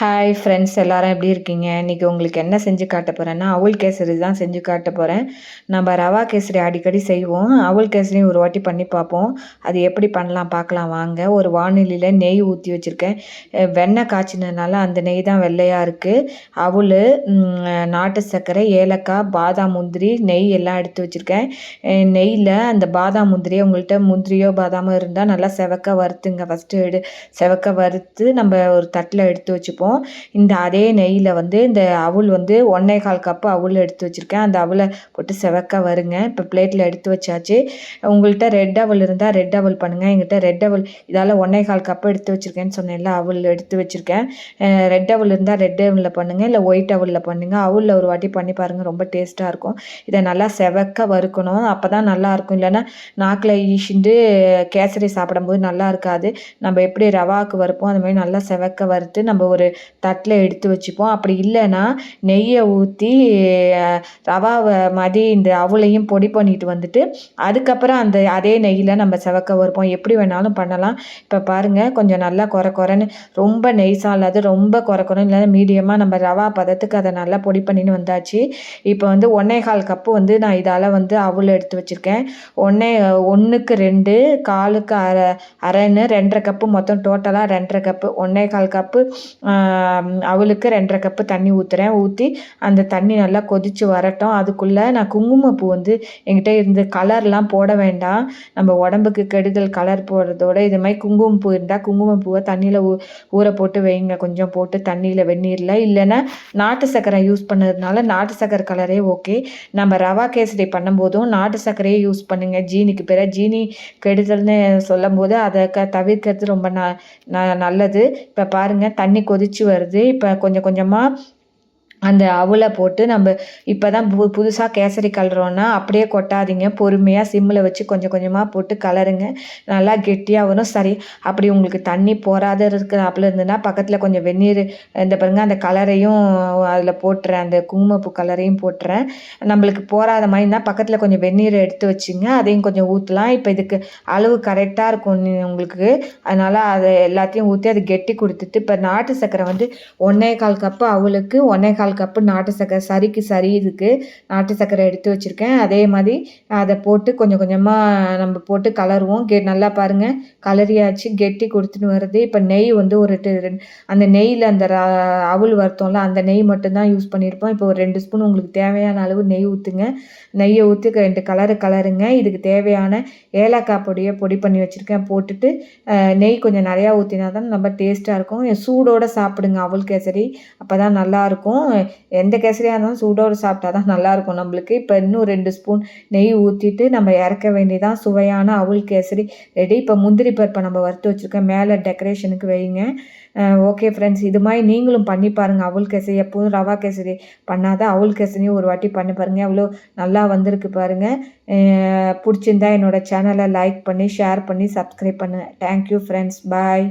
Hi friends, எல்லாரும் எப்படி இருக்கீங்க? இன்றைக்கி உங்களுக்கு என்ன செஞ்சு காட்ட போகிறேன்னா, அவுல் கேசரி தான் செஞ்சு காட்ட போகிறேன். நம்ம ரவா கேசரி அடிக்கடி செய்வோம். அவுல் கேசரி ஒரு வாட்டி பண்ணி பார்ப்போம். அது எப்படி பண்ணலாம் பார்க்கலாம் வாங்க. ஒரு வாணலியில் நெய் ஊற்றி வச்சுருக்கேன். வெண்ணெய் காய்ச்சினதுனால அந்த நெய் தான் வெள்ளையாக இருக்குது. அவுல், நாட்டு சர்க்கரை, ஏலக்காய், பாதாம், முந்திரி, நெய் எல்லாம் எடுத்து வச்சுருக்கேன். நெய்யில் அந்த பாதாம் முந்திரியை, உங்கள்கிட்ட முந்திரியோ பாதாமோ இருந்தால் நல்லா செவக்க வறுத்துங்க. ஃபஸ்ட்டு செவக்க வறுத்து நம்ம ஒரு தட்டில் எடுத்து வச்சுப்போம். இந்த அதே நெய்யில் இந்த அவுல் 1.25 கப்பு அவுல் எடுத்து வச்சுருக்கேன். அந்த அவுலை போட்டு செவக்க வருங்க. இப்போ பிளேட்டில் எடுத்து வச்சாச்சு. உங்கள்கிட்ட ரெட் அவுல் இருந்தால் ரெட் அவுல் பண்ணுங்கள். எங்கிட்ட ரெட் அவுல் இதால் 1.25 கப்பு எடுத்து வச்சுருக்கேன்னு சொன்னேன்ல, அவுல் எடுத்து வச்சுருக்கேன். ரெட் அவுல் இருந்தால் ரெட் அவுலில் பண்ணுங்கள், இல்லை ஒயிட் அவுலில் பண்ணுங்கள். அவுலில் ஒரு வாட்டி பண்ணி பாருங்கள், ரொம்ப டேஸ்ட்டாக இருக்கும். இதை நல்லா செவக்க வறுக்கணும், அப்போ தான் நல்லாயிருக்கும். இல்லைன்னா நாக்கில் ஈசிண்டு கேசரி சாப்பிடும்போது நல்லா இருக்காது. நம்ம எப்படி ரவாவுக்கு வறுப்போம் அந்த மாதிரி நல்லா செவக்க வறுத்து நம்ம ஒரு தட்டில் எடுத்து வச்சுப்போம். அப்படி இல்லைன்னா நெய்யை ஊற்றி ரவாவை மாதிரி இந்த அவுளையும் பொடி பண்ணிட்டு அதுக்கப்புறம் அதே நெய்யில் நம்ம செவக்க வறுப்போம். எப்படி வேணாலும் பண்ணலாம். இப்போ பாருங்கள், கொஞ்சம் நல்லா குறைன்னு, ரொம்ப நெய்ஸாக இல்லாது, ரொம்ப குறைன்னு இல்லைன்னா மீடியமாக நம்ம ரவா பதத்துக்கு அதை நல்லா பொடி பண்ணின்னு வந்தாச்சு. இப்போ 1.25 கப்பு நான் இதால் அவுள் எடுத்து வச்சுருக்கேன். 1க்கு 2, 1/4க்கு அரைன்னு 2.5 கப்பு, மொத்தம் டோட்டலாக 2.5 கப்பு. 1.25 கப்பு அவளுக்கு 2.5 கப்பு தண்ணி ஊற்றி அந்த தண்ணி நல்லா கொதித்து வரட்டும். அதுக்குள்ளே நான் குங்குமப்பூ என்கிட்ட இருந்து கலர்லாம் போட வேண்டாம், நம்ம உடம்புக்கு கெடுதல் கலர் போடுறதோட இது மாதிரி குங்குமப்பூ இருந்தால் குங்குமப்பூவை தண்ணியில் ஊற போட்டு வைங்க, கொஞ்சம் போட்டு தண்ணியில் வெந்நீரில். இல்லைன்னா நாட்டு சர்க்கரை யூஸ் பண்ணதுனால நாட்டு சர்க்கரை கலரே ஓகே. நம்ம ரவா கேசரி பண்ணும்போதும் நாட்டு சர்க்கரையே யூஸ் பண்ணுங்கள். ஜீனிக்கு பிறகு ஜீனி கெடுதல்னு சொல்லும் போது அதை தவிர்க்கிறது ரொம்ப நல்லது. இப்போ பாருங்கள், தண்ணி கொதிச்சு வருது. இப்போ கொஞ்சம் கொஞ்சமாக அந்த அவுலை போட்டு நம்ம இப்போ தான் புதுசாக கேசரி கலரோன்னா அப்படியே கொட்டாதீங்க, பொறுமையாக சிம்மில் வச்சு கொஞ்சம் கொஞ்சமாக போட்டு கலருங்க. நல்லா கெட்டியாக வரும். சரி, அப்படி உங்களுக்கு தண்ணி போராத இருக்கிறாப்புல இருந்ததுன்னா பக்கத்தில் கொஞ்சம் வெந்நீர் இந்த பாருங்க, அந்த கலரையும் அதில் போட்டுறேன், அந்த குங்குமப்பூ கலரையும் போட்டுறேன். நம்மளுக்கு போராத மாதிரி இருந்தால் பக்கத்தில் கொஞ்சம் வெந்நீர் எடுத்து வச்சுங்க, அதையும் கொஞ்சம் ஊற்றலாம். இப்போ இதுக்கு அளவு கரெக்டாக இருக்கும் உங்களுக்கு, அதனால் அதை எல்லாத்தையும் ஊற்றி அது கெட்டி கொடுத்துட்டு இப்போ நாட்டு சர்க்கரை 1.25 கப்பு அவளுக்கு 1.25 கப்பு நாட்டு சர்க்கரை, சரி இதுக்கு நாட்டு சர்க்கரை எடுத்து வச்சுருக்கேன். அதே மாதிரி அதை போட்டு கொஞ்சம் கொஞ்சமாக நம்ம போட்டு கலருவோம். நல்லா பாருங்கள், கலரியாச்சு, கெட்டி கொடுத்துட்டு வருது. இப்போ நெய் ஒரு அந்த நெய்யில் அந்த அவுள் வறுத்தோம்ல, அந்த நெய் மட்டும்தான் யூஸ் பண்ணியிருப்போம். இப்போ ஒரு 2 ஸ்பூன் உங்களுக்கு தேவையான அளவு நெய் ஊற்றுங்க. நெய்யை ஊற்றி 2 கலருங்க. இதுக்கு தேவையான ஏலக்காய் பொடி பண்ணி வச்சுருக்கேன், போட்டுட்டு நெய் கொஞ்சம் நிறையா ஊற்றினா தான் ரொம்ப டேஸ்ட்டாக இருக்கும். சூடோடு சாப்பிடுங்க அவுள் கேசரி, அப்போ தான் நல்லாயிருக்கும். எந்த கேசரியாக இருந்தாலும் சூடோடு சாப்பிட்டா தான் நல்லாயிருக்கும் நம்மளுக்கு. இப்போ இன்னும் 2 ஸ்பூன் நெய் ஊற்றிட்டு நம்ம இறக்க வேண்டியதான். சுவையான அவுள் கேசரி ரெடி. இப்போ முந்திரி பருப்பை நம்ம வறுத்து வச்சுருக்கேன், மேலே டெக்கரேஷனுக்கு வைங்க. ஓகே ஃப்ரெண்ட்ஸ், இது மாதிரி நீங்களும் பண்ணி பாருங்கள் அவுள் கேசரி. எப்போதும் ரவா கேசரி பண்ணாத அவுள் கேசரியும் ஒரு வாட்டி பண்ணி பாருங்கள், எவ்வளோ நல்லா வந்திருக்கு பாருங்கள். பிடிச்சிருந்தா என்னோடய சேனலை லைக் பண்ணி ஷேர் பண்ணி சப்ஸ்கிரைப் பண்ணுங்கள். தேங்க்யூ ஃப்ரெண்ட்ஸ், பாய்.